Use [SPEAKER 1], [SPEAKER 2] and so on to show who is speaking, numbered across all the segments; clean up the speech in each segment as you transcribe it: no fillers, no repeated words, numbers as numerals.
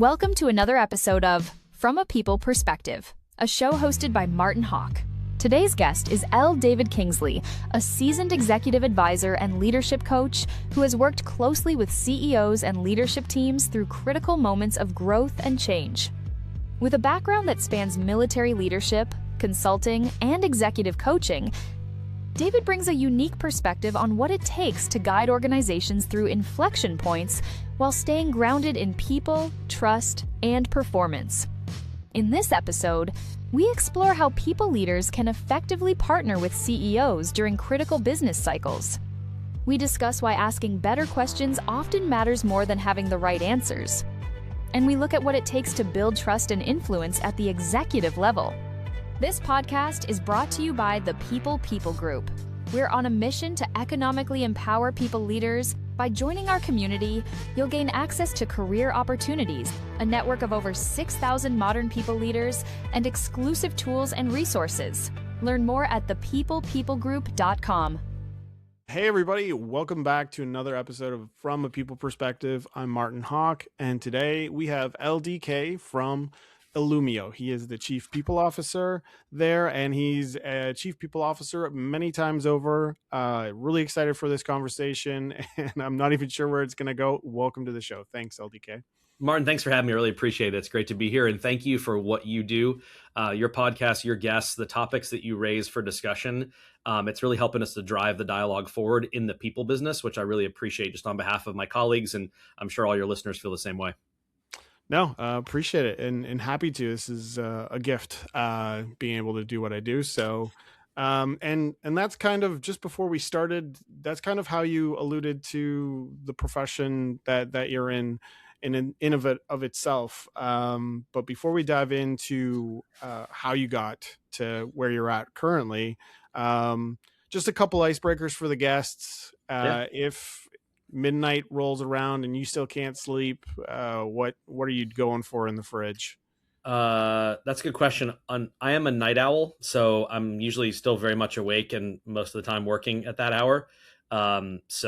[SPEAKER 1] Welcome to another episode of From a People Perspective, a show hosted by Martin Hawk. Today's guest is L. David Kingsley, a seasoned executive advisor and leadership coach who has worked closely with CEOs and leadership teams through critical moments of growth and change. With a background that spans military leadership, consulting, and executive coaching, David brings a unique perspective on what it takes to guide organizations through inflection points while staying grounded in people, trust, and performance. In this episode, we explore how people leaders can effectively partner with CEOs during critical business cycles. We discuss why asking better questions often matters more than having the right answers. And we look at what it takes to build trust and influence at the executive level. This podcast is brought to you by the People Group. We're on a mission to economically empower people leaders. By joining our community, you'll gain access to career opportunities, a network of over 6,000 modern people leaders, and exclusive tools and resources. Learn more at thepeoplegroup.com.
[SPEAKER 2] Hey everybody, welcome back to another episode of From a People Perspective. I'm Martin Hawk, and today we have LDK from Illumio. He is the Chief People Officer there, and he's a Chief People Officer many times over. Really excited for this conversation, and I'm not even sure where it's going to go. Welcome to the show. Thanks, LDK.
[SPEAKER 3] Martin, thanks for having me. I really appreciate it. It's great to be here, and thank you for what you do. Your podcast, your guests, the topics that you raise for discussion. It's really helping us to drive the dialogue forward in the people business, which I really appreciate just on behalf of my colleagues, and I'm sure all your listeners feel the same way.
[SPEAKER 2] No, appreciate it and happy to. This is a gift, being able to do what I do. So, and that's kind of just before we started. That's kind of how you alluded to the profession that you're in of itself. But before we dive into how you got to where you're at currently, just a couple icebreakers for the guests. If midnight rolls around and you still can't sleep, what are you going for in the fridge?
[SPEAKER 3] That's a good question. I am a night owl, so I'm usually still very much awake and most of the time working at that hour. If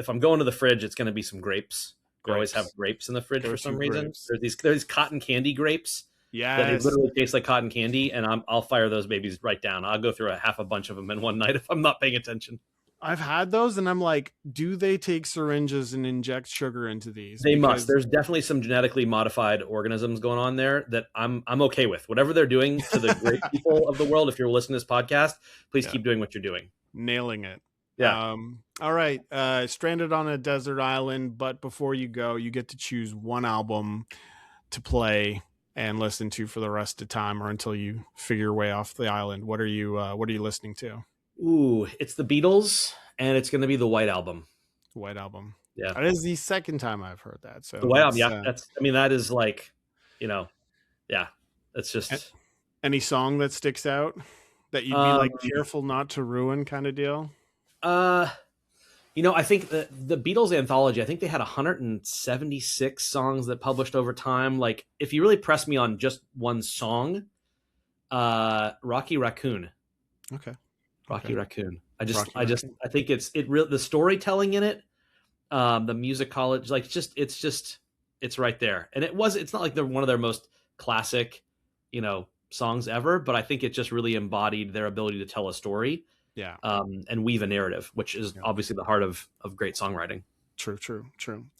[SPEAKER 3] I'm going to the fridge, it's going to be some grapes. We always have grapes in the fridge for some reason. There's these cotton candy grapes. Yeah, that they literally taste like cotton candy, and I'll fire those babies right down. I'll go through half a bunch of them in one night if I'm not paying attention.
[SPEAKER 2] I've had those, and I'm like, do they take syringes and inject sugar into these?
[SPEAKER 3] They must. There's definitely some genetically modified organisms going on there that I'm okay with. Whatever they're doing to the great people of the world, if you're listening to this podcast, please keep doing what you're doing.
[SPEAKER 2] Nailing it.
[SPEAKER 3] Yeah.
[SPEAKER 2] All right. Stranded on a desert island, but before you go, you get to choose one album to play and listen to for the rest of the time or until you figure your way off the island. What are you listening to?
[SPEAKER 3] Ooh, it's the Beatles, and it's going to be the White Album.
[SPEAKER 2] White Album.
[SPEAKER 3] Yeah.
[SPEAKER 2] That is the second time I've heard that. So
[SPEAKER 3] the White Album, yeah. That is like, it's just.
[SPEAKER 2] Any song that sticks out that you'd be like careful not to ruin kind of deal?
[SPEAKER 3] I think the Beatles anthology, I think they had 176 songs that published over time. Like, if you really press me on just one song, Rocky Raccoon.
[SPEAKER 2] Okay.
[SPEAKER 3] Rocky Raccoon. I think the storytelling in it, the musicology, like it's right there. And it's not like they're one of their most classic, songs ever, but I think it just really embodied their ability to tell a story.
[SPEAKER 2] Yeah.
[SPEAKER 3] And weave a narrative, which is obviously the heart of great songwriting.
[SPEAKER 2] True.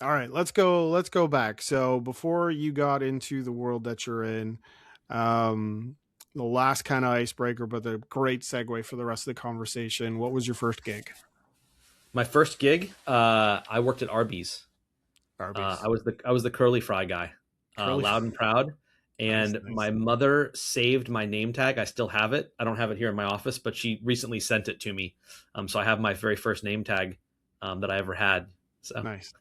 [SPEAKER 2] All right, let's go back. So before you got into the world that you're in, the last kind of icebreaker, but the great segue for the rest of the conversation. What was your first gig?
[SPEAKER 3] My first gig, I worked at Arby's. I was the curly fry guy, loud and proud. And nice. My mother saved my name tag. I still have it. I don't have it here in my office, but she recently sent it to me. So I have my very first name tag that I ever had. So
[SPEAKER 2] nice.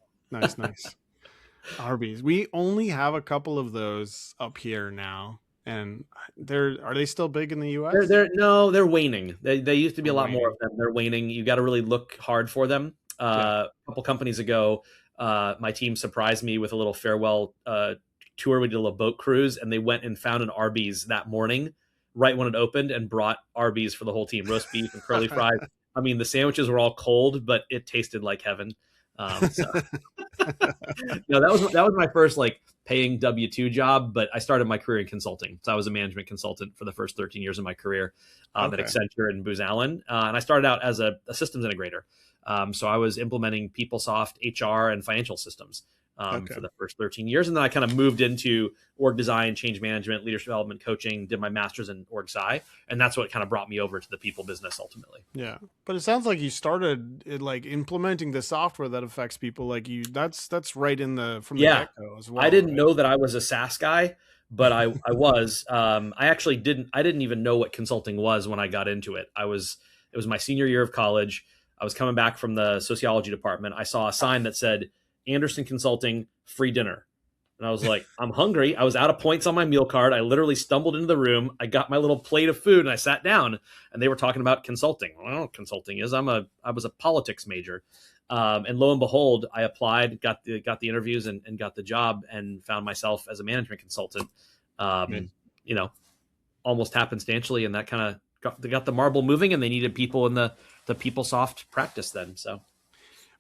[SPEAKER 2] Arby's. We only have a couple of those up here now. And are they still big in the US?
[SPEAKER 3] They're waning. They used to be a lot more of them. They're waning. You got to really look hard for them. A couple companies ago, my team surprised me with a little farewell tour. We did a little boat cruise, and they went and found an Arby's that morning, right when it opened, and brought Arby's for the whole team, roast beef and curly fries. I mean, the sandwiches were all cold, but it tasted like heaven. So no, that was my first like paying W-2 job, but I started my career in consulting. So I was a management consultant for the first 13 years of my career at Accenture and Booz Allen. And I started out as a systems integrator. So I was implementing PeopleSoft, HR, and financial systems for the first 13 years. And then I kind of moved into org design, change management, leadership development, coaching, did my master's in org sci. And that's what kind of brought me over to the people business ultimately.
[SPEAKER 2] Yeah. But it sounds like you started like implementing the software that affects people like you. That's right in from the get-go as well.
[SPEAKER 3] I didn't know that I was a SaaS guy, but I was. I actually didn't even know what consulting was when I got into it. It was my senior year of college. I was coming back from the sociology department. I saw a sign that said Anderson Consulting, free dinner. And I was like, I'm hungry. I was out of points on my meal card. I literally stumbled into the room. I got my little plate of food and I sat down and they were talking about consulting. Well, I don't know what consulting is. I was a politics major. And lo and behold, I applied, got the interviews and got the job and found myself as a management consultant, almost happenstantially. And that kind of got the marble moving, and they needed people in the PeopleSoft practice then. So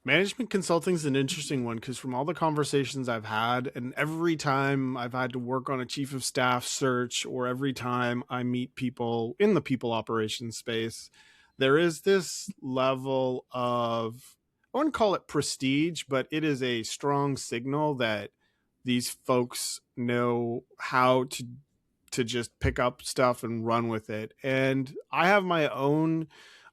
[SPEAKER 2] management consulting is an interesting one because from all the conversations I've had, and every time I've had to work on a chief of staff search, or every time I meet people in the people operations space, there is this level of, I wouldn't call it prestige, but it is a strong signal that these folks know how to just pick up stuff and run with it. And I have my own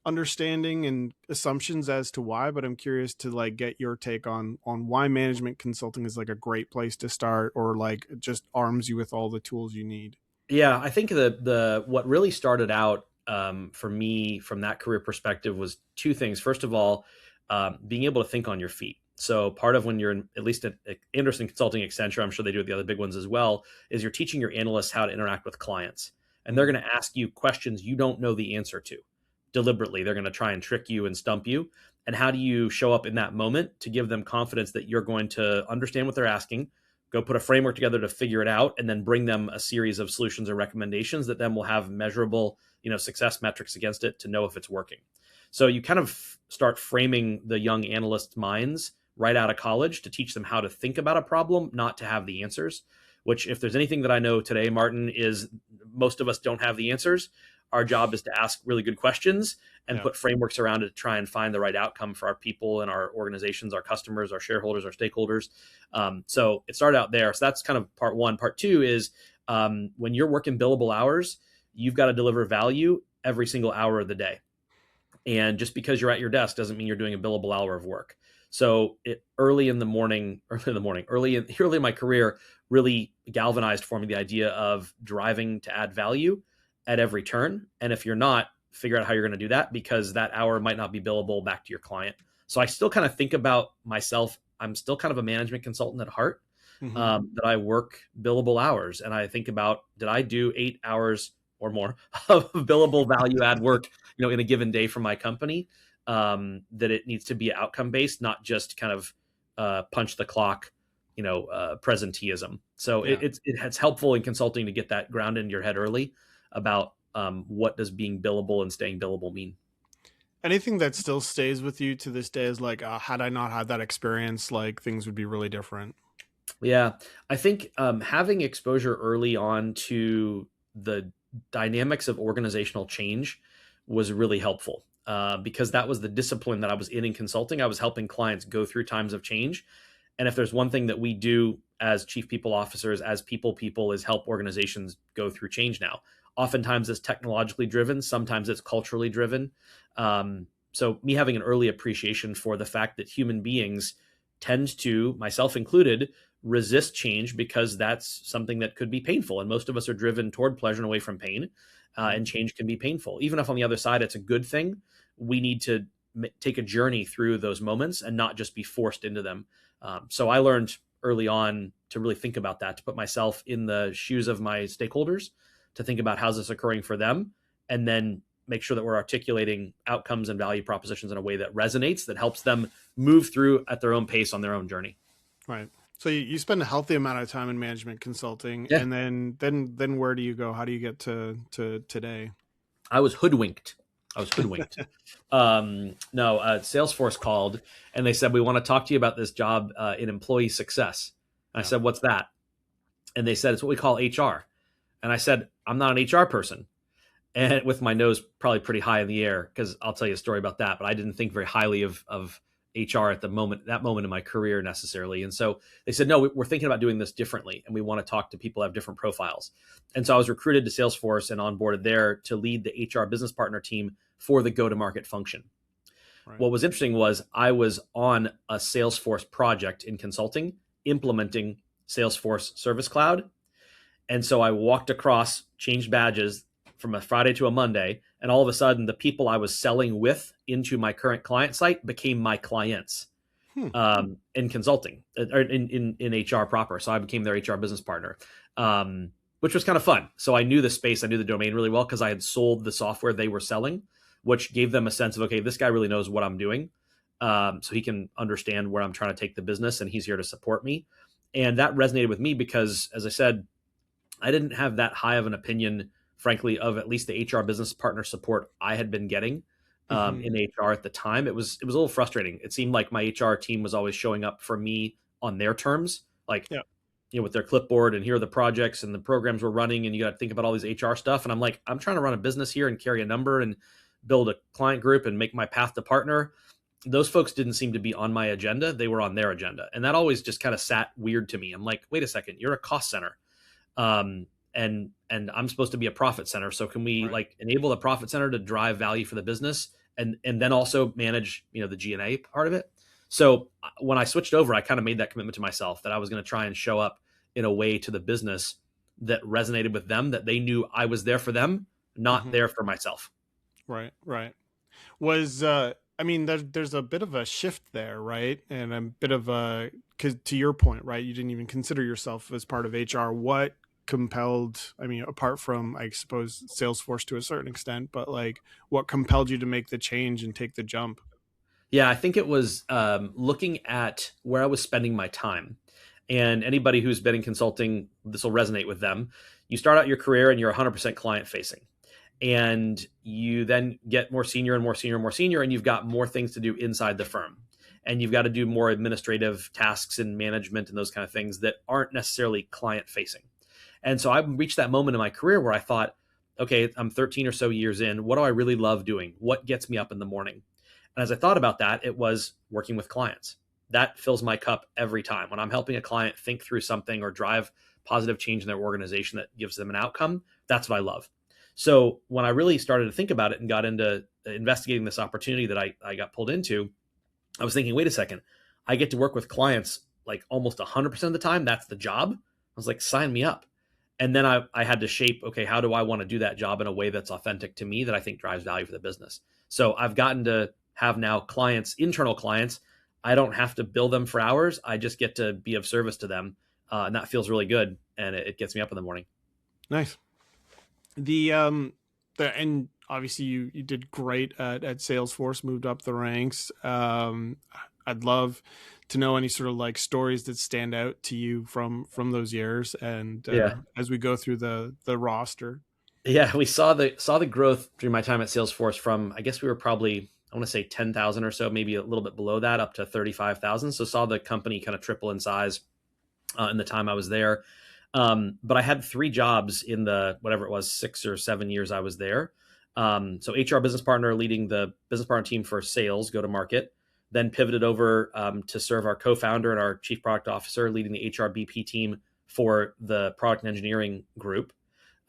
[SPEAKER 2] understanding and assumptions as to why, but I'm curious to like get your take on why management consulting is like a great place to start, or like just arms you with all the tools you need.
[SPEAKER 3] Yeah, I think the what really started out for me from that career perspective was two things. First of all, being able to think on your feet. So part of when you're at least at Anderson Consulting, Accenture, I'm sure they do it the other big ones as well, is you're teaching your analysts how to interact with clients. And they're going to ask you questions you don't know the answer to. Deliberately, they're going to try and trick you and stump you. And how do you show up in that moment to give them confidence that you're going to understand what they're asking, go put a framework together to figure it out, and then bring them a series of solutions or recommendations that then will have measurable, success metrics against it to know if it's working. So you kind of start framing the young analysts' minds right out of college to teach them how to think about a problem, not to have the answers, which if there's anything that I know today, Martin, is most of us don't have the answers. Our job is to ask really good questions and put frameworks around it to try and find the right outcome for our people and our organizations, our customers, our shareholders, our stakeholders. So it started out there. So that's kind of part one. Part two is when you're working billable hours, you've got to deliver value every single hour of the day. And just because you're at your desk doesn't mean you're doing a billable hour of work. So early in my career really galvanized for me the idea of driving to add value at every turn. And if you're not, figure out how you're going to do that, because that hour might not be billable back to your client. So I still kind of think about myself. I'm still kind of a management consultant at heart, that I work billable hours. And I think about, did I do 8 hours or more of billable value add work, in a given day for my company, that it needs to be outcome based, not just kind of punch the clock, presenteeism. So it's helpful in consulting to get that ground into your head early about what does being billable and staying billable mean.
[SPEAKER 2] Anything that still stays with you to this day is like, had I not had that experience, like things would be really different.
[SPEAKER 3] Yeah, I think having exposure early on to the dynamics of organizational change was really helpful, because that was the discipline that I was in consulting. I was helping clients go through times of change. And if there's one thing that we do as chief people officers, as people is help organizations go through change now. Oftentimes it's technologically driven. Sometimes it's culturally driven. So me having an early appreciation for the fact that human beings tend to, myself included, resist change because that's something that could be painful. And most of us are driven toward pleasure and away from pain. And change can be painful. Even if on the other side, it's a good thing, we need to take a journey through those moments and not just be forced into them. So I learned early on to really think about that, to put myself in the shoes of my stakeholders, to think about how's this occurring for them, and then make sure that we're articulating outcomes and value propositions in a way that resonates, that helps them move through at their own pace on their own journey.
[SPEAKER 2] Right. So you spend a healthy amount of time in management consulting, and then where do you go? How do you get to today?
[SPEAKER 3] I was hoodwinked. I was hoodwinked. No, Salesforce called and they said, we want to talk to you about this job in employee success. And I said, what's that? And they said, it's what we call HR. And I said, I'm not an HR person. And with my nose probably pretty high in the air, because I'll tell you a story about that, but I didn't think very highly of HR at that moment in my career necessarily. And so they said, no, we're thinking about doing this differently. And we want to talk to people who have different profiles. And so I was recruited to Salesforce and onboarded there to lead the HR business partner team for the go-to-market function. Right. What was interesting was I was on a Salesforce project in consulting, implementing Salesforce Service Cloud. And so I walked across, changed badges from a Friday to a Monday, and all of a sudden the people I was selling with into my current client site became my clients in consulting, or in HR proper. So I became their HR business partner, which was kind of fun. So I knew the space, I knew the domain really well because I had sold the software they were selling, which gave them a sense of, okay, this guy really knows what I'm doing. So he can understand where I'm trying to take the business and he's here to support me. And that resonated with me because, as I said, I didn't have that high of an opinion, frankly, of at least the HR business partner support I had been getting in HR at the time. It was a little frustrating. It seemed like my HR team was always showing up for me on their terms, like, with their clipboard and here are the projects and the programs we're running. And you got to think about all these HR stuff. And I'm like, I'm trying to run a business here and carry a number and build a client group and make my path to partner. Those folks didn't seem to be on my agenda. They were on their agenda. And that always just kind of sat weird to me. I'm like, wait a second, you're a cost center. And I'm supposed to be a profit center. So can we enable the profit center to drive value for the business and then also manage, the G&A part of it? So when I switched over, I kind of made that commitment to myself that I was going to try and show up in a way to the business that resonated with them, that they knew I was there for them, not there for myself.
[SPEAKER 2] Right. Was, there's a bit of a shift there, right? And a bit of because to your point, right, you didn't even consider yourself as part of HR. What compelled, apart from, I suppose, Salesforce to a certain extent, but what compelled you to make the change and take the jump?
[SPEAKER 3] Yeah, I think it was looking at where I was spending my time. And anybody who's been in consulting, this will resonate with them. You start out your career and you're 100% client facing. And you then get more senior and more senior and more senior, and you've got more things to do inside the firm. And you've got to do more administrative tasks and management and those kind of things that aren't necessarily client facing. And so I reached that moment in my career where I thought, okay, I'm 13 or so years in. What do I really love doing? What gets me up in the morning? And as I thought about that, it was working with clients. That fills my cup every time. When I'm helping a client think through something or drive positive change in their organization that gives them an outcome, that's what I love. So when I really started to think about it and got into investigating this opportunity that I got pulled into, I was thinking, wait a second, I get to work with clients like almost 100% of the time. That's the job. I was like, sign me up. And then I had to shape, okay, how do I want to do that job in a way that's authentic to me that I think drives value for the business? So I've gotten to have now clients, internal clients. I don't have to bill them for hours. I just get to be of service to them. And that feels really good. And it gets me up in the morning.
[SPEAKER 2] Nice. And obviously you did great at Salesforce, moved up the ranks. I'd love to know any sort of stories that stand out to you from those years. And as we go through the roster.
[SPEAKER 3] Yeah, we saw the growth during my time at Salesforce from, I guess we were probably, I want to say 10,000 or so, maybe a little bit below that, up to 35,000. So saw the company kind of triple in size in the time I was there. But I had 3 jobs in the, whatever it was, 6 or 7 years I was there. So HR business partner, leading the business partner team for sales, go to market, then pivoted over to serve our co-founder and our chief product officer, leading the HR BP team for the product and engineering group.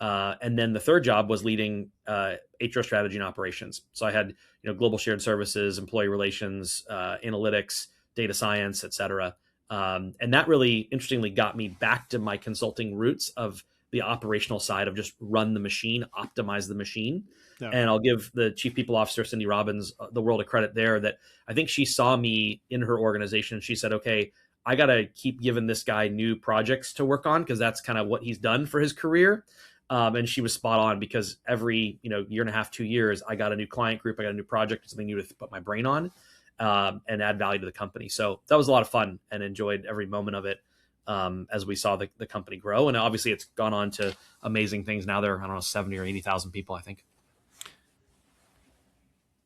[SPEAKER 3] And then the third job was leading HR strategy and operations. So I had, global shared services, employee relations, analytics, data science, et cetera. And that really interestingly got me back to my consulting roots of the operational side of just run the machine, optimize the machine. Yeah. And I'll give the chief people officer, Cindy Robbins, the world of credit there, that I think she saw me in her organization. She said, okay, I got to keep giving this guy new projects to work on because that's kind of what he's done for his career. And she was spot on because every, year and a half, 2 years, I got a new client group, I got a new project, something new to put my brain on. And add value to the company. So that was a lot of fun and enjoyed every moment of it as we saw the company grow. And obviously it's gone on to amazing things. Now there are, 70 or 80,000 people, I think.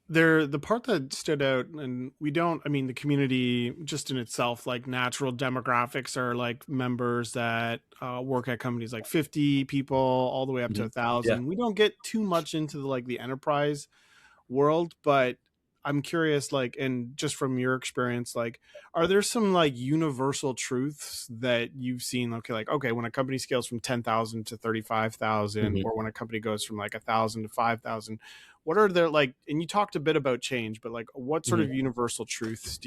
[SPEAKER 2] The part that stood out, and the community just in itself, like natural demographics are like members that work at companies like 50 people all the way up to
[SPEAKER 3] Mm-hmm. Yeah.
[SPEAKER 2] 1,000. We don't get too much into the enterprise world, but I'm curious, like, and just from your experience, like, are there some like universal truths that you've seen? Okay, when a company scales from 10,000 to 35,000,
[SPEAKER 3] Mm-hmm.
[SPEAKER 2] or when a company goes from like 1,000 to 5,000, what are there like? And you talked a bit about change, but like, what sort
[SPEAKER 3] Mm-hmm.
[SPEAKER 2] of universal truths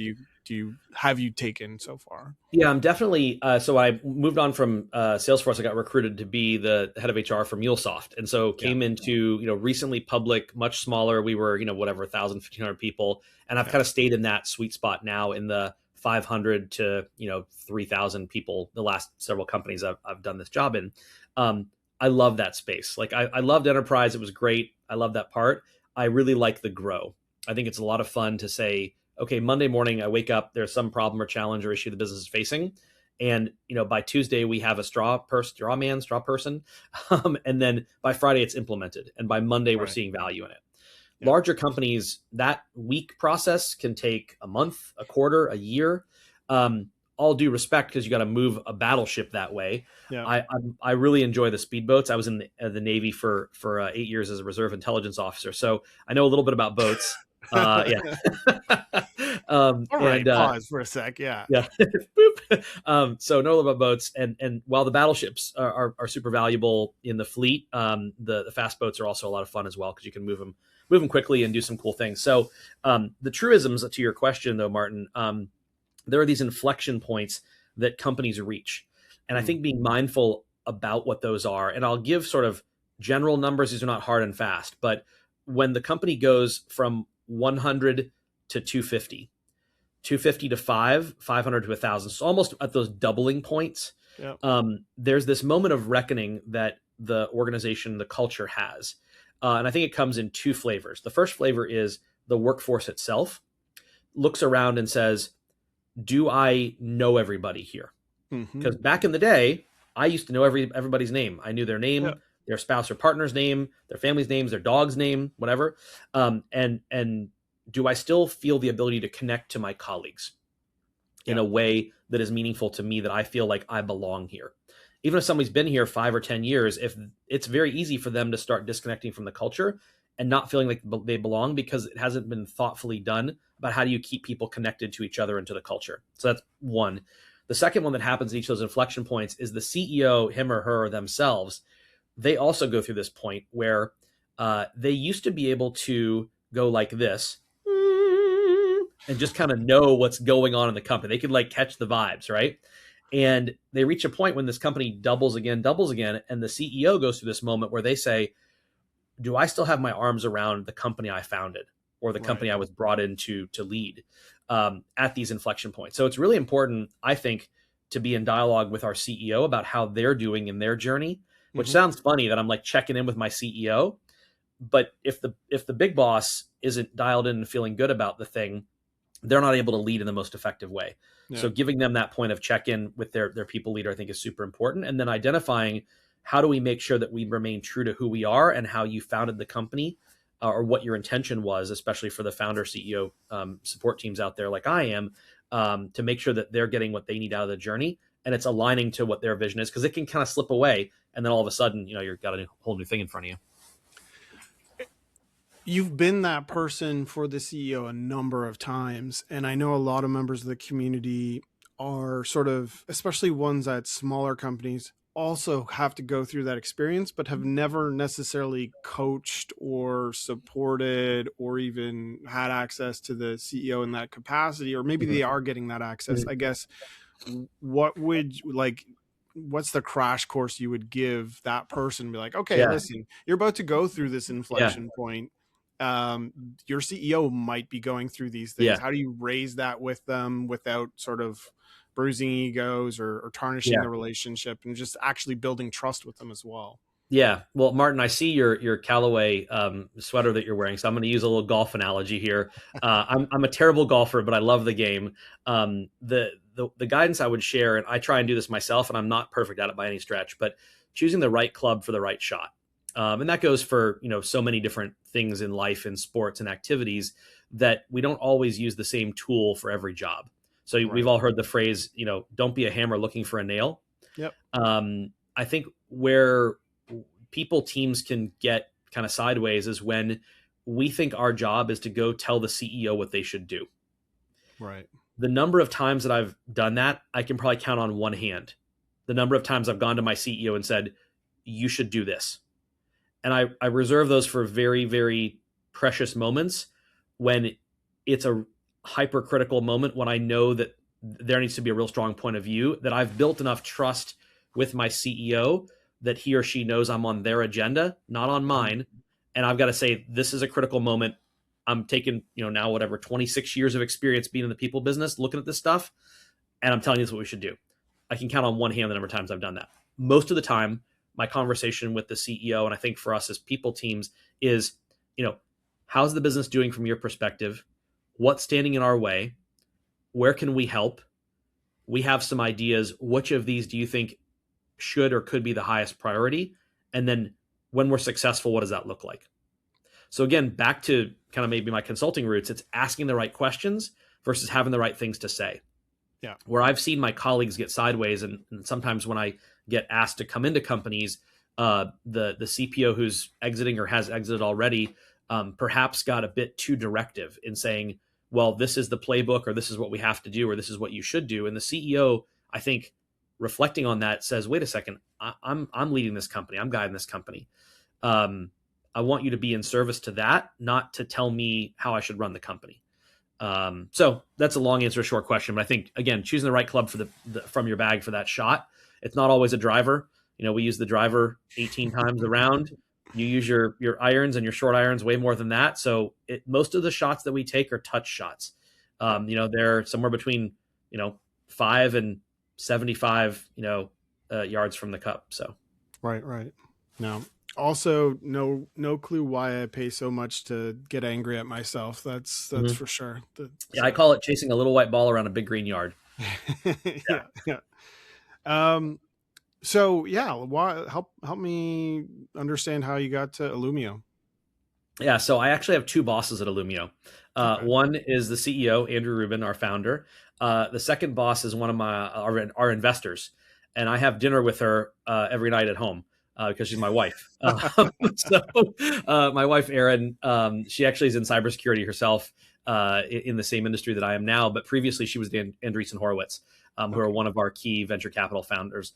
[SPEAKER 2] have you taken so far?
[SPEAKER 3] Yeah, I'm definitely. So I moved on from Salesforce. I got recruited to be the head of HR for MuleSoft, and so came into recently public, much smaller. We were 1,000, 1,500 people, and I've kind of stayed in that sweet spot now in the 500 to 3,000 people. The last several companies I've done this job in. I love that space. Like I loved enterprise. It was great. I love that part. I really like the grow. I think it's a lot of fun to say, okay, Monday morning, I wake up, there's some problem or challenge or issue the business is facing. And, by Tuesday, we have a straw person. And then by Friday, it's implemented. And by Monday, we're seeing value in it. Yeah. Larger companies, that week process can take a month, a quarter, a year. All due respect, because you got to move a battleship that way. Yeah. I really enjoy the speedboats. I was in the Navy for 8 years as a reserve intelligence officer. So I know a little bit about boats. Yeah.
[SPEAKER 2] All right. Pause for a sec. Yeah.
[SPEAKER 3] Yeah. So know about boats, and while the battleships are super valuable in the fleet, the fast boats are also a lot of fun as well because you can move them quickly and do some cool things. So the truisms to your question, though, Martin, there are these inflection points that companies reach, and I think being mindful about what those are. And I'll give sort of general numbers; these are not hard and fast, but when the company goes from 100 to 250, 250 to 500 to 1,000. So almost at those doubling points, there's this moment of reckoning that the organization, the culture has. And I think it comes in two flavors. The first flavor is the workforce itself looks around and says, do I know everybody here? Because back in the day, I used to know everybody's name. I knew their name, their spouse or partner's name, their family's names, their dog's name, whatever. And do I still feel the ability to connect to my colleagues in a way that is meaningful to me, that I feel like I belong here? Even if somebody's been here 5 or 10 years, if it's very easy for them to start disconnecting from the culture and not feeling like they belong because it hasn't been thoughtfully done about how do you keep people connected to each other and to the culture. So that's one. The second one that happens at each of those inflection points is the CEO, him or her themselves. They also go through this point where they used to be able to go like this and just kind of know what's going on in the company. They could like catch the vibes, right? And they reach a point when this company doubles again, and the CEO goes through this moment where they say, do I still have my arms around the company I founded or the company I was brought in to lead at these inflection points? So it's really important, I think, to be in dialogue with our CEO about how they're doing in their journey, which sounds funny that I'm like checking in with my CEO. But if the big boss isn't dialed in and feeling good about the thing, they're not able to lead in the most effective way. Yeah. So giving them that point of check-in with their people leader, I think, is super important. And then identifying how do we make sure that we remain true to who we are and how you founded the company, or what your intention was, especially for the founder, CEO support teams out there like I am, to make sure that they're getting what they need out of the journey and it's aligning to what their vision is, because it can kind of slip away. And then all of a sudden, you've got a whole new thing in front of you.
[SPEAKER 2] You've been that person for the CEO a number of times. And I know a lot of members of the community are sort of, especially ones at smaller companies, also have to go through that experience, but have never necessarily coached or supported or even had access to the CEO in that capacity, or maybe they are getting that access. I guess, what's the crash course you would give that person? Be like, okay, listen, you're about to go through this inflection point. Your CEO might be going through these things. How do you raise that with them without sort of bruising egos or tarnishing the relationship, and just actually building trust with them as well?
[SPEAKER 3] Yeah. Well, Martin, I see your Callaway sweater that you're wearing, so I'm going to use a little golf analogy here. I'm a terrible golfer, but I love the game. The guidance I would share, and I try and do this myself, and I'm not perfect at it by any stretch, but choosing the right club for the right shot. And that goes for, so many different things in life and sports and activities that we don't always use the same tool for every job. So
[SPEAKER 2] Right.
[SPEAKER 3] We've all heard the phrase, don't be a hammer looking for a nail.
[SPEAKER 2] Yep.
[SPEAKER 3] I think where teams can get kind of sideways is when we think our job is to go tell the CEO what they should do.
[SPEAKER 2] Right.
[SPEAKER 3] The number of times that I've done that, I can probably count on one hand. The number of times I've gone to my CEO and said, you should do this. And I reserve those for very, very precious moments when it's a hypercritical moment, when I know that there needs to be a real strong point of view, that I've built enough trust with my CEO that he or she knows I'm on their agenda, not on mine. And I've got to say, this is a critical moment. I'm taking, now whatever, 26 years of experience being in the people business, looking at this stuff, and I'm telling you this is what we should do. I can count on one hand the number of times I've done that. Most of the time, my conversation with the CEO, and I think for us as people teams, is, how's the business doing from your perspective? What's standing in our way? Where can we help? We have some ideas. Which of these do you think should or could be the highest priority? And then when we're successful, what does that look like? So again, back to kind of maybe my consulting roots, it's asking the right questions versus having the right things to say.
[SPEAKER 2] Yeah.
[SPEAKER 3] Where I've seen my colleagues get sideways, and sometimes when I get asked to come into companies, the CPO who's exiting or has exited already, perhaps got a bit too directive in saying, well, this is the playbook, or this is what we have to do, or this is what you should do. And the CEO, I think, reflecting on that, says, wait a second, I'm leading this company. I'm guiding this company. I want you to be in service to that, not to tell me how I should run the company. So that's a long answer to a short question, but I think, again, choosing the right club for from your bag for that shot. It's not always a driver. We use the driver 18 times around. You use your irons and your short irons way more than that. So most of the shots that we take are touch shots. They're somewhere between 5 and 75 yards from the cup. So
[SPEAKER 2] right. Now, also, no clue why I pay so much to get angry at myself. That's for sure.
[SPEAKER 3] I call it chasing a little white ball around a big green yard.
[SPEAKER 2] Yeah. So help me understand how you got to Illumio.
[SPEAKER 3] Yeah, so I actually have two bosses at Illumio. Okay. One is the CEO, Andrew Rubin, our founder. The second boss is one of our investors, and I have dinner with her every night at home because she's my wife. My wife, Erin, she actually is in cybersecurity herself in the same industry that I am now, but previously she was Andreessen Horowitz, who are one of our key venture capital funders.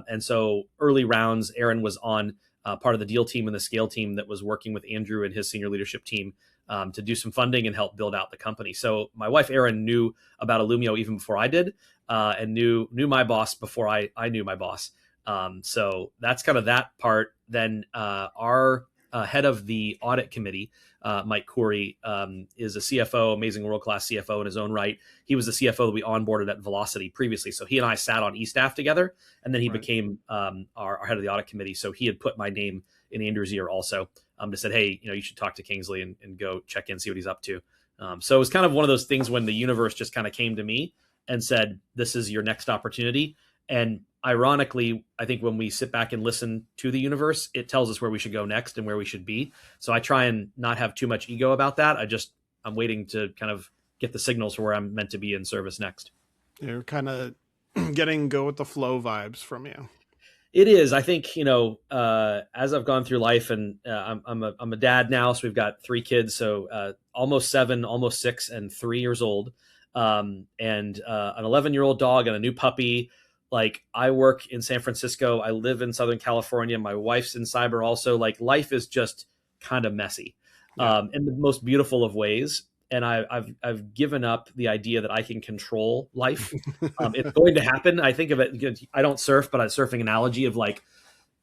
[SPEAKER 3] And so early rounds, Erin was on part of the deal team and the scale team that was working with Andrew and his senior leadership team to do some funding and help build out the company. So my wife, Erin, knew about Illumio even before I did, and knew my boss before I knew my boss. So that's kind of that part. Then our head of the audit committee, Mike Corey, is a CFO, amazing world-class CFO in his own right. He was the CFO that we onboarded at Velocity previously. So he and I sat on E-staff together, and then he became our head of the audit committee. So he had put my name in Andrew's ear also, to said, hey, you should talk to Kingsley and go check in, see what he's up to. So it was kind of one of those things when the universe just kind of came to me and said, this is your next opportunity. And ironically, I think when we sit back and listen to the universe, it tells us where we should go next and where we should be. So I try and not have too much ego about that. I'm waiting to kind of get the signals for where I'm meant to be in service next.
[SPEAKER 2] You're kind of getting go with the flow vibes from you.
[SPEAKER 3] It is. I think, as I've gone through life, and I'm a dad now, so we've got 3 kids. So almost 7, almost 6, and 3 years old, and an 11-year-old dog and a new puppy. Like, I work in San Francisco. I live in Southern California. My wife's in cyber also. Like, life is just kind of messy, in the most beautiful of ways. And I've given up the idea that I can control life. It's going to happen. I think of it. I don't surf, but a surfing analogy of like,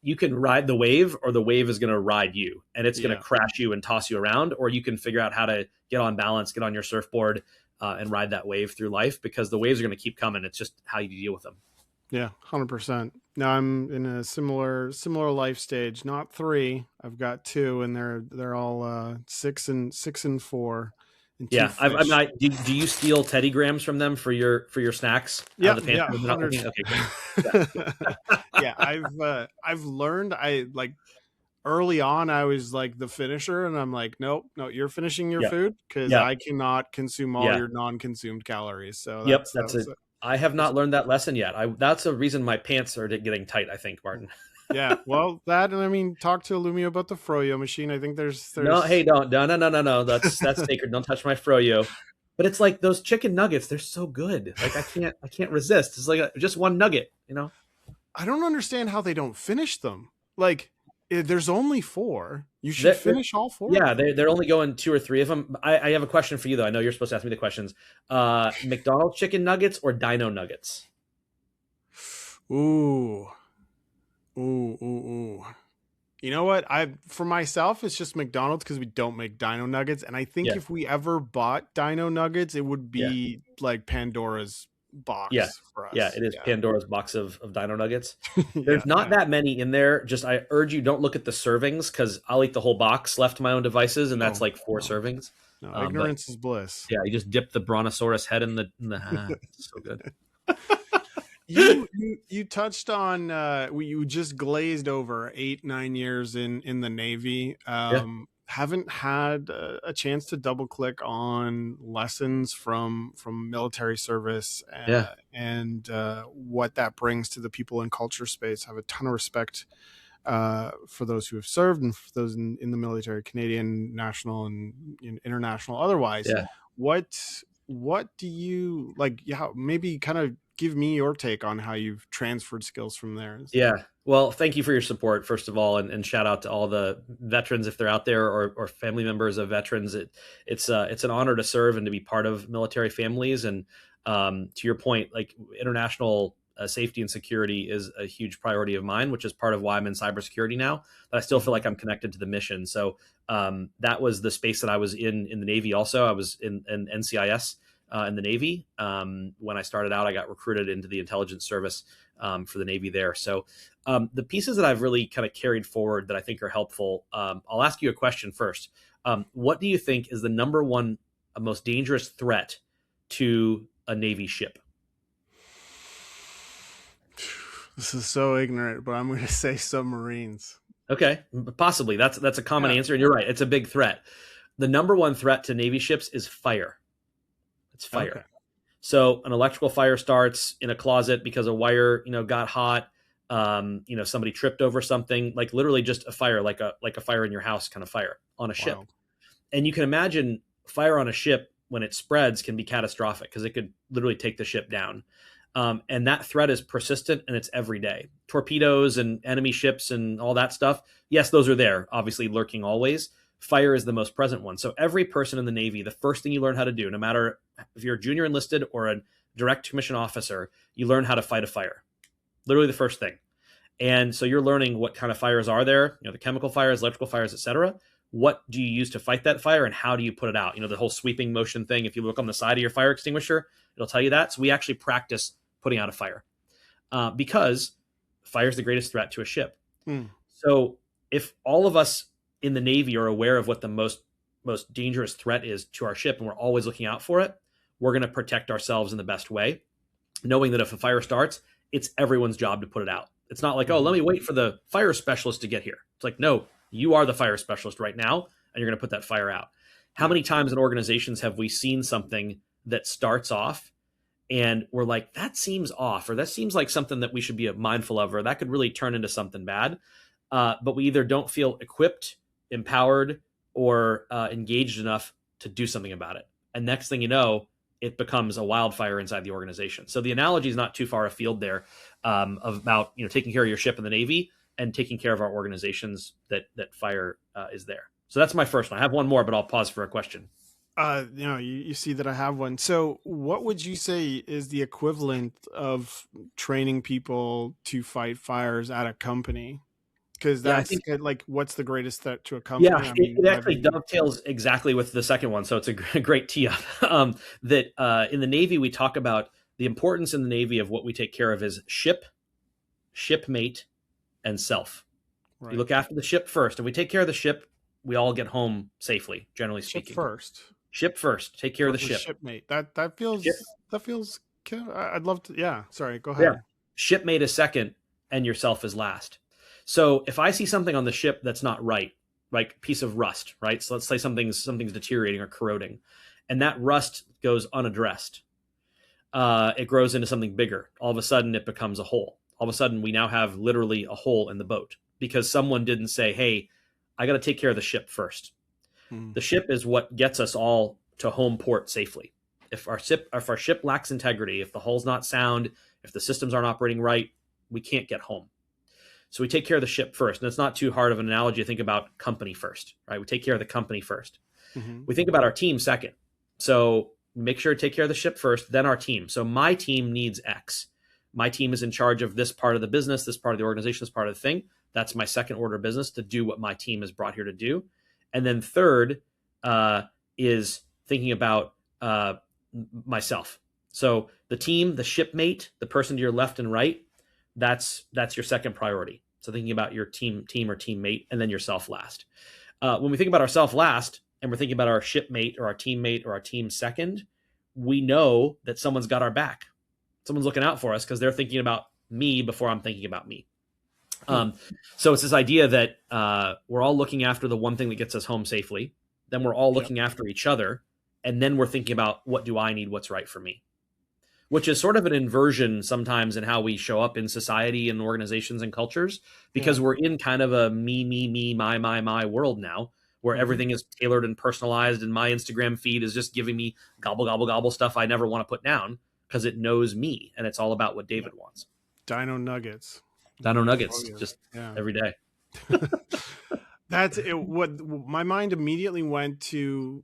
[SPEAKER 3] you can ride the wave, or the wave is going to ride you, and it's going to crash you and toss you around, or you can figure out how to get on balance, get on your surfboard, and ride that wave through life, because the waves are going to keep coming. It's just how you deal with them.
[SPEAKER 2] Yeah, 100%. Now I'm in a similar life stage. Not 3. I've got 2, and they're all 6 and 4. And
[SPEAKER 3] yeah, do you steal Teddy Grahams from them for your snacks?
[SPEAKER 2] Yeah,
[SPEAKER 3] yeah.
[SPEAKER 2] Okay, yeah. I've learned. early on, I was like the finisher, and I'm like, nope, no, you're finishing your food because I cannot consume all your non-consumed calories. So
[SPEAKER 3] that's it. I have not learned that lesson yet. That's a reason my pants are getting tight, I think, Martin.
[SPEAKER 2] Yeah, well, that, and I mean, talk to Illumio about the froyo machine. I think there's
[SPEAKER 3] no, hey, no. That's sacred. Don't touch my froyo. But it's like those chicken nuggets; they're so good. Like I can't resist. It's like just one nugget, you know.
[SPEAKER 2] I don't understand how they don't finish them. Like, there's only 4. You should finish all 4.
[SPEAKER 3] Yeah, they're only going 2 or 3 of them. I have a question for you though. I know you're supposed to ask me the questions. McDonald's chicken nuggets or Dino nuggets?
[SPEAKER 2] Ooh. You know what? For myself, it's just McDonald's because we don't make Dino nuggets, and I think if we ever bought Dino nuggets, it would be like Pandora's box for us.
[SPEAKER 3] Yeah, it is Pandora's box of Dino nuggets. There's not that many in there. Just I urge you, don't look at the servings because I'll eat the whole box left to my own devices, and that's like 4 servings.
[SPEAKER 2] No, ignorance is bliss.
[SPEAKER 3] Yeah, you just dip the brontosaurus head in the it's so good.
[SPEAKER 2] You touched on you just glazed over 8-9 years in the Navy. Haven't had a chance to double click on lessons from military service and what that brings to the people in culture space. I have a ton of respect for those who have served and for those in the military, Canadian, national, and international otherwise. What do you like? Yeah, maybe kind of give me your take on how you've transferred skills from there.
[SPEAKER 3] Yeah. Well, thank you for your support, first of all, and shout out to all the veterans if they're out there or family members of veterans. It's an honor to serve and to be part of military families. And to your point, like international safety and security is a huge priority of mine, which is part of why I'm in cybersecurity now. But I still feel like I'm connected to the mission. So that was the space that I was in the Navy. Also, I was in NCIS. In the Navy. When I started out, I got recruited into the intelligence service for the Navy there. So the pieces that I've really kind of carried forward that I think are helpful, I'll ask you a question first. What do you think is the number one most dangerous threat to a Navy ship?
[SPEAKER 2] This is so ignorant, but I'm going to say submarines.
[SPEAKER 3] Okay, possibly. That's a common answer, and you're right. It's a big threat. The number one threat to Navy ships is fire. It's fire. Okay. So an electrical fire starts in a closet because a wire, got hot. Somebody tripped over something, like literally just a fire, like a fire in your house kind of fire on a ship. And you can imagine fire on a ship when it spreads can be catastrophic because it could literally take the ship down. And that threat is persistent and it's every day. Torpedoes and enemy ships and all that stuff. Yes, those are there, obviously lurking always. Fire is the most present one. So every person in the Navy, the first thing you learn how to do, no matter if you're a junior enlisted or a direct commission officer, you learn how to fight a fire. Literally the first thing. And so you're learning what kind of fires are there, the chemical fires, electrical fires, etc. What do you use to fight that fire and how do you put it out? The whole sweeping motion thing. If you look on the side of your fire extinguisher, it'll tell you that. So we actually practice putting out a fire because fire is the greatest threat to a ship. So if all of us in the Navy are aware of what the most dangerous threat is to our ship and we're always looking out for it, we're going to protect ourselves in the best way, knowing that if a fire starts, it's everyone's job to put it out. It's not like, oh, let me wait for the fire specialist to get here. It's like, no, you are the fire specialist right now, and you're going to put that fire out. How many times in organizations have we seen something that starts off and we're like, that seems off, or that seems like something that we should be mindful of, or that could really turn into something bad. But we either don't feel equipped, empowered, or engaged enough to do something about it. And next thing you know, it becomes a wildfire inside the organization. So the analogy is not too far afield there about taking care of your ship in the Navy and taking care of our organizations that fire is there. So that's my first one. I have one more, but I'll pause for a question.
[SPEAKER 2] You see that I have one. So what would you say is the equivalent of training people to fight fires at a company? Because that's like, what's the greatest threat to a company?
[SPEAKER 3] Yeah, it actually dovetails exactly with the second one. So it's a great tee up. That in the Navy, we talk about the importance in the Navy of what we take care of is ship, shipmate, and self. Right. You look after the ship first. If we take care of the ship, we all get home safely, generally speaking. Ship first. Take care of the ship.
[SPEAKER 2] Shipmate. That feels. I'd love to. Yeah. Sorry. Go ahead. Yeah.
[SPEAKER 3] Shipmate is second, and yourself is last. So if I see something on the ship that's not right, like piece of rust, right? So let's say something's deteriorating or corroding, and that rust goes unaddressed. It grows into something bigger. All of a sudden, it becomes a hole. All of a sudden, we now have literally a hole in the boat because someone didn't say, hey, I got to take care of the ship first. The ship is what gets us all to home port safely. If our ship lacks integrity, if the hull's not sound, if the systems aren't operating right, we can't get home. So we take care of the ship first. And it's not too hard of an analogy to think about company first, right? We take care of the company first. We think about our team second. So make sure to take care of the ship first, then our team. So my team needs X. My team is in charge of this part of the business, this part of the organization, this part of the thing. That's my second order of business, to do what my team is brought here to do. And then third is thinking about myself. So the team, the shipmate, the person to your left and right, that's your second priority. So thinking about your team or teammate, and then yourself last. When we think about ourselves last, and we're thinking about our shipmate or our teammate or our team second, we know that someone's got our back. Someone's looking out for us because they're thinking about me before I'm thinking about me. So it's this idea that we're all looking after the one thing that gets us home safely. Then we're all looking after each other. And then we're thinking about, what do I need? What's right for me? Which is sort of an inversion sometimes in how we show up in society and organizations and cultures, because we're in kind of a me, my world now, where everything is tailored and personalized. And my Instagram feed is just giving me gobble stuff I never want to put down because it knows me. And it's all about what David wants.
[SPEAKER 2] Dino Nuggets,
[SPEAKER 3] just every day.
[SPEAKER 2] That's it. What my mind immediately went to,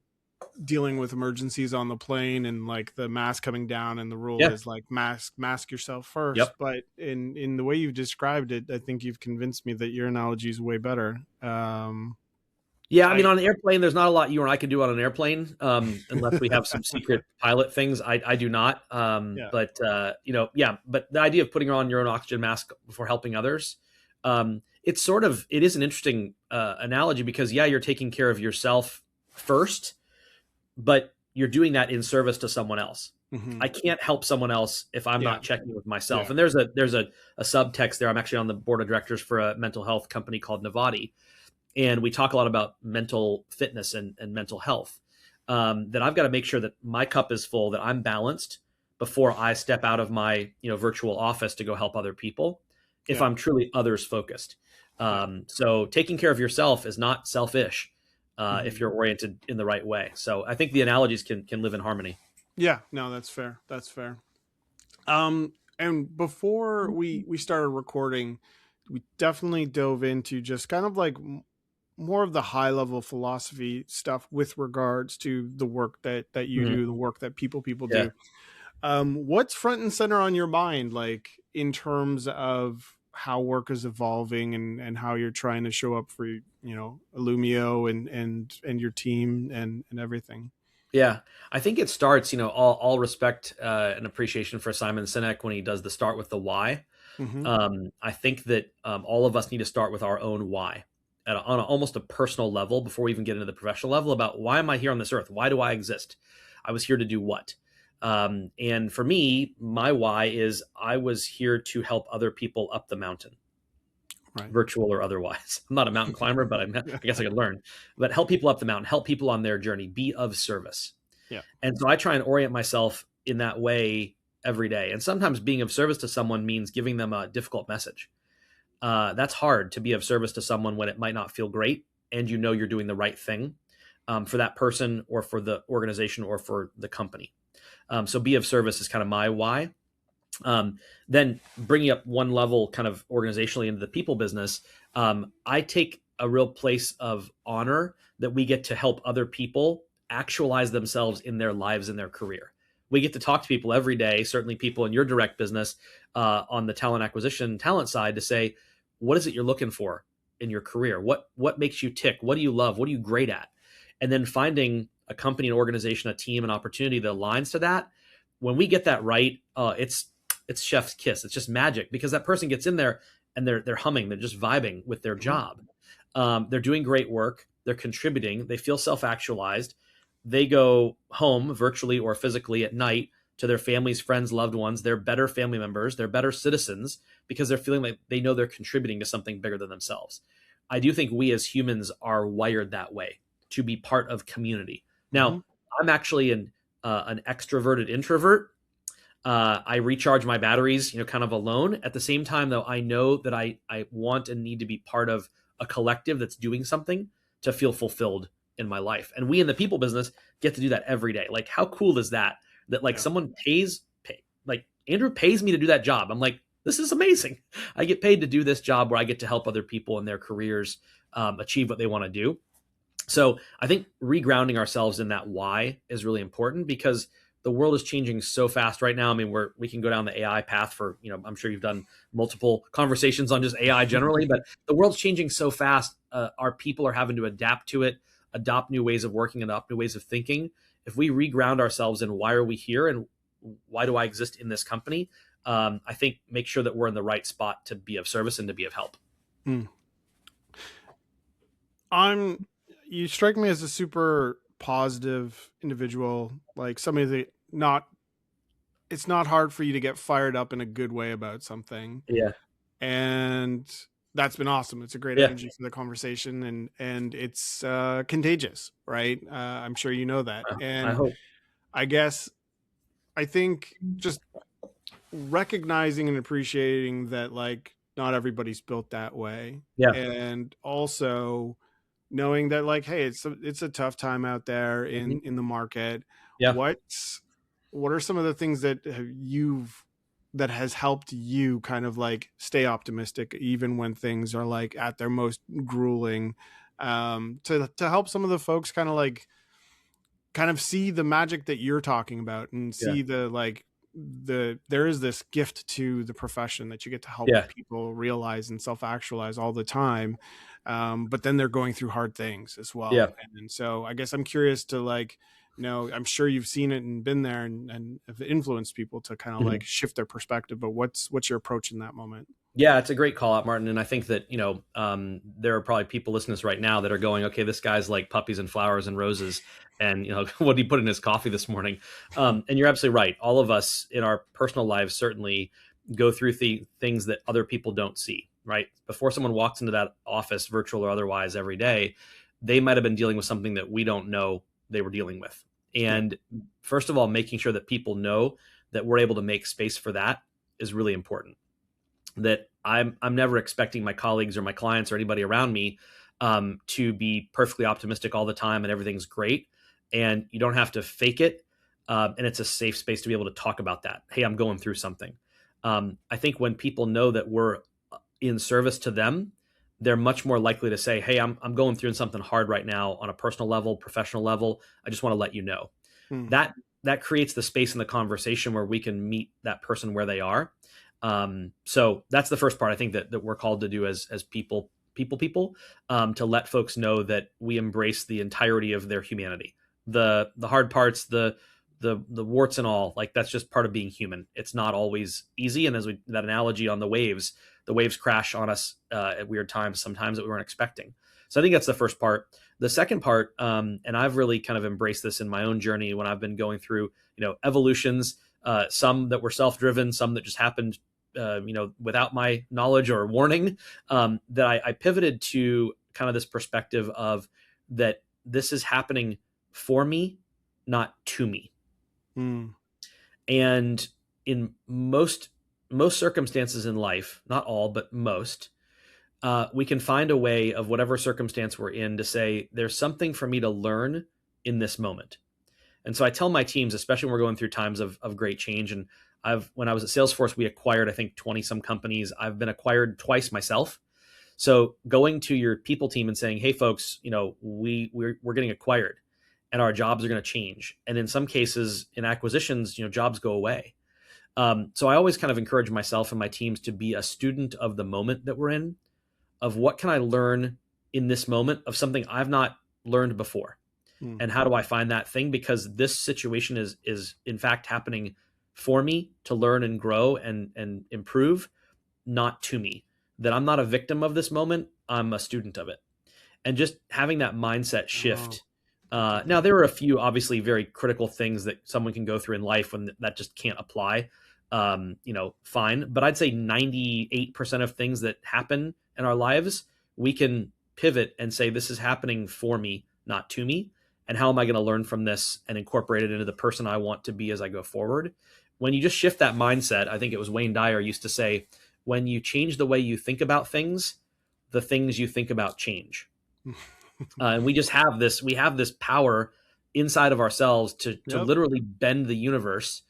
[SPEAKER 2] dealing with emergencies on the plane and like the mask coming down, and the rule is like mask yourself first. But in the way you've described it, I think you've convinced me that your analogy is way better. I
[SPEAKER 3] mean, on an airplane, there's not a lot you and I can do on an airplane, unless we have some secret pilot things. I do not. But the idea of putting on your own oxygen mask before helping others, it is an interesting analogy, because you're taking care of yourself first, but you're doing that in service to someone else. I can't help someone else if I'm not checking with myself. And there's a subtext there. I'm actually on the board of directors for a mental health company called Navati. And we talk a lot about mental fitness and mental health, that I've got to make sure that my cup is full, that I'm balanced before I step out of my virtual office to go help other people, if I'm truly others focused. So taking care of yourself is not selfish if you're oriented in the right way. So I think the analogies can live in harmony. Yeah,
[SPEAKER 2] no, that's fair. And before we started recording, we definitely dove into just kind of like more of the high level philosophy stuff with regards to the work that you do, the work that people do. What's front and center on your mind, like in terms of how work is evolving and how you're trying to show up for, Illumio and your team and everything?
[SPEAKER 3] Yeah, I think it starts, all respect and appreciation for Simon Sinek when he does the start with the why. I think that all of us need to start with our own why on almost a personal level before we even get into the professional level, about why am I here on this earth? Why do I exist? I was here to do what? And for me, my why is I was here to help other people up the mountain, virtual or otherwise. I'm not a mountain climber, but I guess I could learn. But help people up the mountain, help people on their journey, be of service. Yeah. And so I try and orient myself in that way every day. And sometimes being of service to someone means giving them a difficult message. That's hard, to be of service to someone when it might not feel great and you're doing the right thing for that person or for the organization or for the company. So be of service is kind of my why. Then bringing up one level kind of organizationally into the people business, I take a real place of honor that we get to help other people actualize themselves in their lives and their career. We get to talk to people every day, certainly people in your direct business on the talent acquisition, talent side, to say, what is it you're looking for in your career? What makes you tick? What do you love? What are you great at? And then finding a company, an organization, a team, an opportunity that aligns to that. When we get that right, it's chef's kiss. It's just magic, because that person gets in there and they're humming. They're just vibing with their job. They're doing great work. They're contributing. They feel self-actualized. They go home virtually or physically at night to their families, friends, loved ones. They're better family members. They're better citizens because they're feeling like they know they're contributing to something bigger than themselves. I do think we as humans are wired that way, to be part of community. Now, I'm actually an extroverted introvert. I recharge my batteries, kind of alone. At the same time, though, I know that I want and need to be part of a collective that's doing something to feel fulfilled in my life. And we in the people business get to do that every day. Like, how cool is that? That like someone like Andrew pays me to do that job. I'm like, this is amazing. I get paid to do this job where I get to help other people in their careers achieve what they want to do. So I think regrounding ourselves in that why is really important, because the world is changing so fast right now. I mean, we can go down the AI path for, I'm sure you've done multiple conversations on just AI generally, but the world's changing so fast. Our people are having to adapt to it, adopt new ways of working, adopt new ways of thinking. If we reground ourselves in why are we here and why do I exist in this company, I think make sure that we're in the right spot to be of service and to be of help.
[SPEAKER 2] You strike me as a super positive individual, like somebody that it's not hard for you to get fired up in a good way about something.
[SPEAKER 3] Yeah.
[SPEAKER 2] And that's been awesome. It's a great energy for the conversation, and it's contagious, right? I'm sure you know that. And
[SPEAKER 3] I hope.
[SPEAKER 2] I think just recognizing and appreciating that, like, not everybody's built that way.
[SPEAKER 3] Yeah.
[SPEAKER 2] And also knowing that, like, hey, it's a tough time out there in the market.
[SPEAKER 3] Yeah.
[SPEAKER 2] What are some of the things that has helped you kind of like stay optimistic even when things are like at their most grueling, to help some of the folks kind of see the magic that you're talking about and see there is this gift to the profession that you get to help people realize and self-actualize all the time. But then they're going through hard things as well.
[SPEAKER 3] Yeah.
[SPEAKER 2] And so I guess I'm curious to, like, I'm sure you've seen it and been there and have influenced people to kind of like shift their perspective, but what's your approach in that moment?
[SPEAKER 3] Yeah, it's a great call out, Martin. And I think that, there are probably people listening to this right now that are going, okay, this guy's like puppies and flowers and roses. And, what did he put in his coffee this morning? And you're absolutely right. All of us in our personal lives certainly go through things that other people don't see, right? Before someone walks into that office, virtual or otherwise, every day, they might have been dealing with something that we don't know they were dealing with. And first of all, making sure that people know that we're able to make space for that is really important. That I'm never expecting my colleagues or my clients or anybody around me to be perfectly optimistic all the time and everything's great. And you don't have to fake it. And it's a safe space to be able to talk about that. Hey, I'm going through something. I think when people know that we're in service to them, they're much more likely to say, hey, I'm going through something hard right now on a personal level, professional level. I just want to let you know. That creates the space in the conversation where we can meet that person where they are. So that's the first part I think that we're called to do as people, to let folks know that we embrace the entirety of their humanity, the hard parts, the warts and all. Like, that's just part of being human. It's not always easy. And that analogy on the waves crash on us at weird times, sometimes that we weren't expecting. So I think that's the first part. The second part, and I've really kind of embraced this in my own journey when I've been going through, evolutions, some that were self-driven, some that just happened, without my knowledge or warning, that I pivoted to kind of this perspective of that this is happening for me, not to me. And in most circumstances in life, not all, but most, we can find a way of whatever circumstance we're in to say, there's something for me to learn in this moment. And so I tell my teams, especially when we're going through times of great change, and when I was at Salesforce, we acquired, I think, 20 some companies. I've been acquired twice myself. So going to your people team and saying, hey folks, we're getting acquired and our jobs are going to change. And in some cases in acquisitions, jobs go away. So I always kind of encourage myself and my teams to be a student of the moment that we're in, of what can I learn in this moment of something I've not learned before. And how do I find that thing? Because this situation is in fact happening for me to learn and grow and improve, not to me. That I'm not a victim of this moment, I'm a student of it. And just having that mindset shift Now, there are a few obviously very critical things that someone can go through in life when that just can't apply. Fine. But I'd say 98% of things that happen in our lives, we can pivot and say, this is happening for me, not to me. And how am I going to learn from this and incorporate it into the person I want to be as I go forward? When you just shift that mindset, I think it was Wayne Dyer used to say, when you change the way you think about things, the things you think about change. And we have this power inside of ourselves to literally bend the universe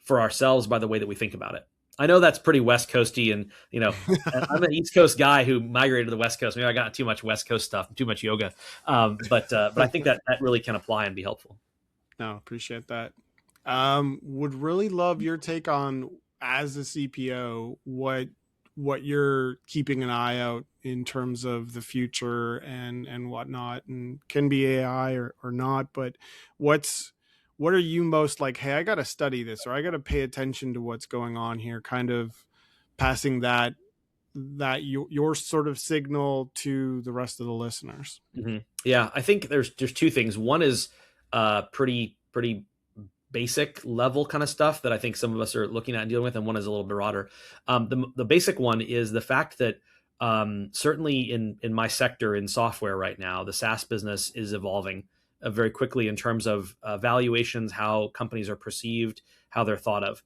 [SPEAKER 3] for ourselves by the way that we think about it. I know that's pretty West Coasty, and I'm an East Coast guy who migrated to the West Coast. Maybe I got too much West Coast stuff, too much yoga, but I think that really can apply and be helpful.
[SPEAKER 2] No, appreciate that. Would really love your take on, as a CPO, what you're keeping an eye out in terms of the future and whatnot, and can be AI or not, but what are you most like, hey, I got to study this, or I got to pay attention to what's going on here, kind of passing that your sort of signal to the rest of the listeners?
[SPEAKER 3] Mm-hmm. Yeah, I think there's two things. One is pretty basic level kind of stuff that I think some of us are looking at and dealing with, and one is a little bit broader. The basic one is the fact that certainly in my sector in software right now, the SaaS business is evolving very quickly in terms of valuations, how companies are perceived, how they're thought of.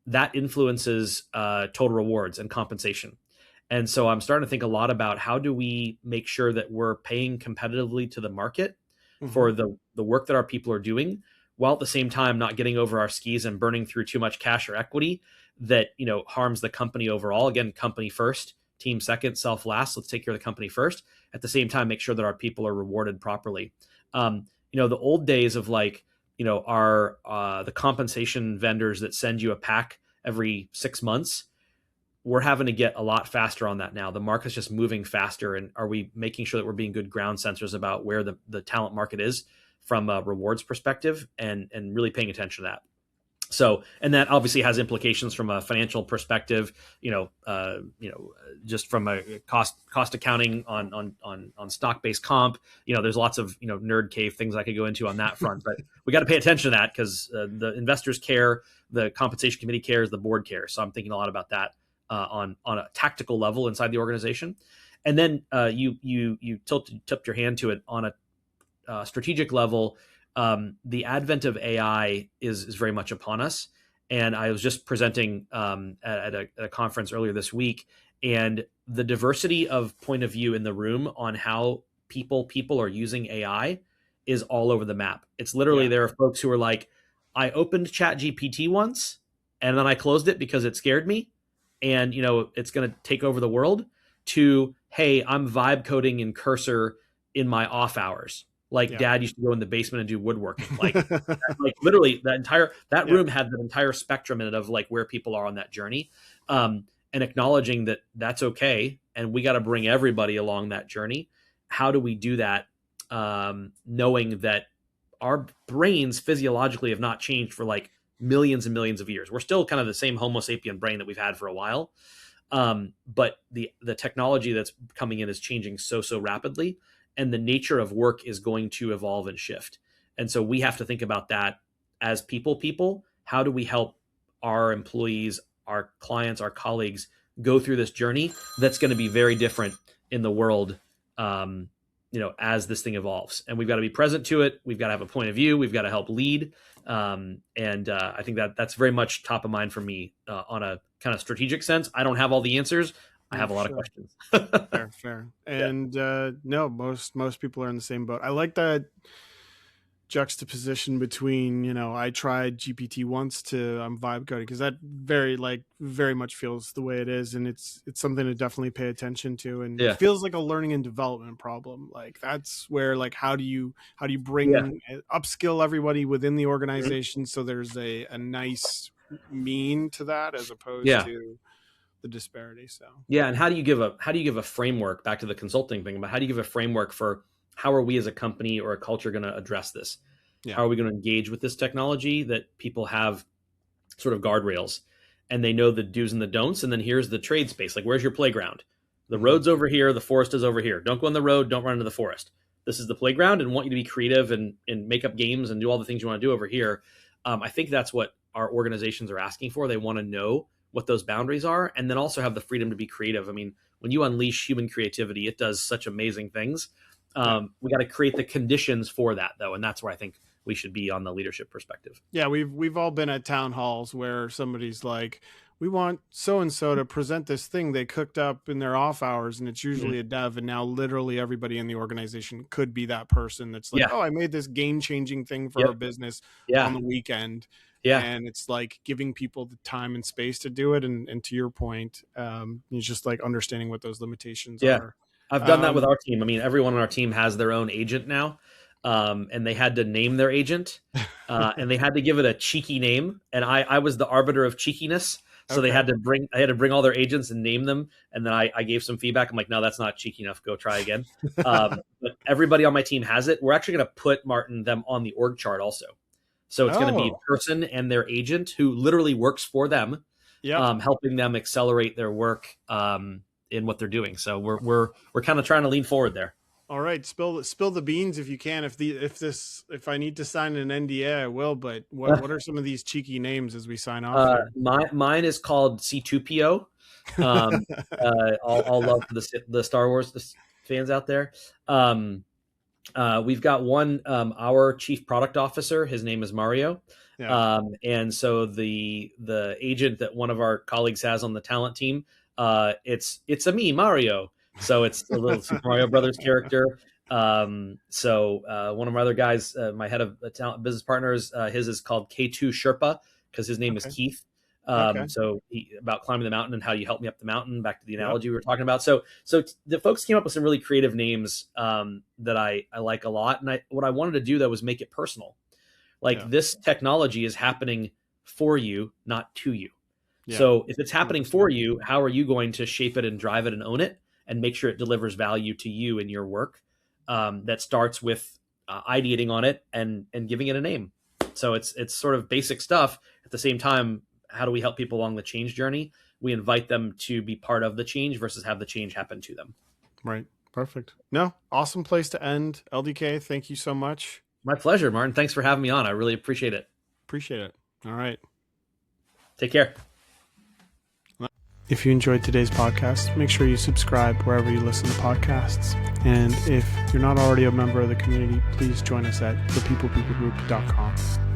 [SPEAKER 3] That influences total rewards and compensation. And so I'm starting to think a lot about how do we make sure that we're paying competitively to the market for the work that our people are doing, while at the same time not getting over our skis and burning through too much cash or equity that harms the company overall. Again, company first, team second, self last. Let's take care of the company first. At the same time, make sure that our people are rewarded properly. The old days of our the compensation vendors that send you a pack every 6 months, we're having to get a lot faster on that now. The market's just moving faster, and are we making sure that we're being good ground sensors about where the talent market is from a rewards perspective, and really paying attention to that? So, and that obviously has implications from a financial perspective, just from a cost accounting on stock-based comp. There's lots of, nerd cave things I could go into on that front, but we got to pay attention to that because the investors care, the compensation committee cares, the board cares. So I'm thinking a lot about that on a tactical level inside the organization. And then you tipped your hand to it on a strategic level. The advent of AI is very much upon us. And I was just presenting at a conference earlier this week, and the diversity of point of view in the room on how people are using AI is all over the map. It's literally, there are folks who are like, I opened ChatGPT once and then I closed it because it scared me and, it's going to take over the world, to, hey, I'm vibe coding in Cursor in my off hours. Dad used to go in the basement and do woodworking. Literally that room had the entire spectrum in it of where people are on that journey, and acknowledging that that's okay. And we got to bring everybody along that journey. How do we do that? Knowing that our brains physiologically have not changed for millions and millions of years. We're still kind of the same Homo sapien brain that we've had for a while. But the technology that's coming in is changing so rapidly. And the nature of work is going to evolve and shift. And so we have to think about that as people. How do we help our employees, our clients, our colleagues go through this journey that's going to be very different in the world, as this thing evolves? And we've got to be present to it. We've got to have a point of view. We've got to help lead. And I think that's very much top of mind for me on a kind of strategic sense. I don't have all the answers. I have a lot of questions.
[SPEAKER 2] Fair. And no, most people are in the same boat. I like that juxtaposition between, I tried GPT once to I'm vibe coding, because that very much feels the way it is, and it's something to definitely pay attention to, and it feels like a learning and development problem. That's where how do you bring upskill everybody within the organization so there's a nice mean to that, as opposed to the disparity. So
[SPEAKER 3] and how do you give a framework, back to the consulting thing, about how do you give a framework for how are we as a company or a culture going to address this? How are we going to engage with this technology that people have sort of guardrails and they know the do's and the don'ts? And then here's the trade space. Where's your playground? The road's over here. The forest is over here. Don't go on the road. Don't run into the forest. this is the playground and want you to be creative and make up games and do all the things you want to do over here. I think that's what our organizations are asking for. They want to know what those boundaries are, and then also have the freedom to be creative. I mean, when you unleash human creativity, it does such amazing things. We got to create the conditions for that, though, and that's where I think we should be on the leadership perspective.
[SPEAKER 2] Yeah, we've all been at town halls where somebody's like, we want so-and-so to present this thing they cooked up in their off hours, and it's usually a dev, and now literally everybody in the organization could be that person that's like, oh, I made this game-changing thing for our business on the weekend. Yeah. And it's like giving people the time and space to do it. And to your point, it's just like understanding what those limitations are.
[SPEAKER 3] I've done that with our team. I mean, everyone on our team has their own agent now. And they had to name their agent and they had to give it a cheeky name. And I was the arbiter of cheekiness. So I had to bring all their agents and name them. And then I gave some feedback. I'm like, no, that's not cheeky enough. Go try again. But everybody on my team has it. We're actually going to put them on the org chart also. So it's going to be a person and their agent who literally works for them, helping them accelerate their work in what they're doing. So we're kind of trying to lean forward there.
[SPEAKER 2] All right, spill the beans if you can. If I need to sign an NDA, I will. But what are some of these cheeky names as we sign off?
[SPEAKER 3] Mine is called C2PO. All love for the Star Wars fans out there. We've got one, our chief product officer. His name is Mario. Yeah. And so the agent that one of our colleagues has on the talent team, it's a me, Mario. So it's a little Super Mario Brothers character. So one of my other guys, my head of talent business partners, his is called K2 Sherpa because his name is Keith. So about climbing the mountain and how you help me up the mountain, back to the analogy we were talking about. So the folks came up with some really creative names that I like a lot. And what I wanted to do though was make it personal. Like this technology is happening for you, not to you. Yeah. So if it's happening for you, how are you going to shape it and drive it and own it and make sure it delivers value to you in your work? That starts with ideating on it and giving it a name. So it's sort of basic stuff. At the same time, how do we help people along the change journey? We invite them to be part of the change versus have the change happen to them.
[SPEAKER 2] Right. Perfect. No, awesome place to end. LDK, thank you so much.
[SPEAKER 3] My pleasure, Martin. Thanks for having me on. I really appreciate it.
[SPEAKER 2] Appreciate it. All right.
[SPEAKER 3] Take care.
[SPEAKER 2] If you enjoyed today's podcast, make sure you subscribe wherever you listen to podcasts. And if you're not already a member of the community, please join us at thepeoplepeoplegroup.com.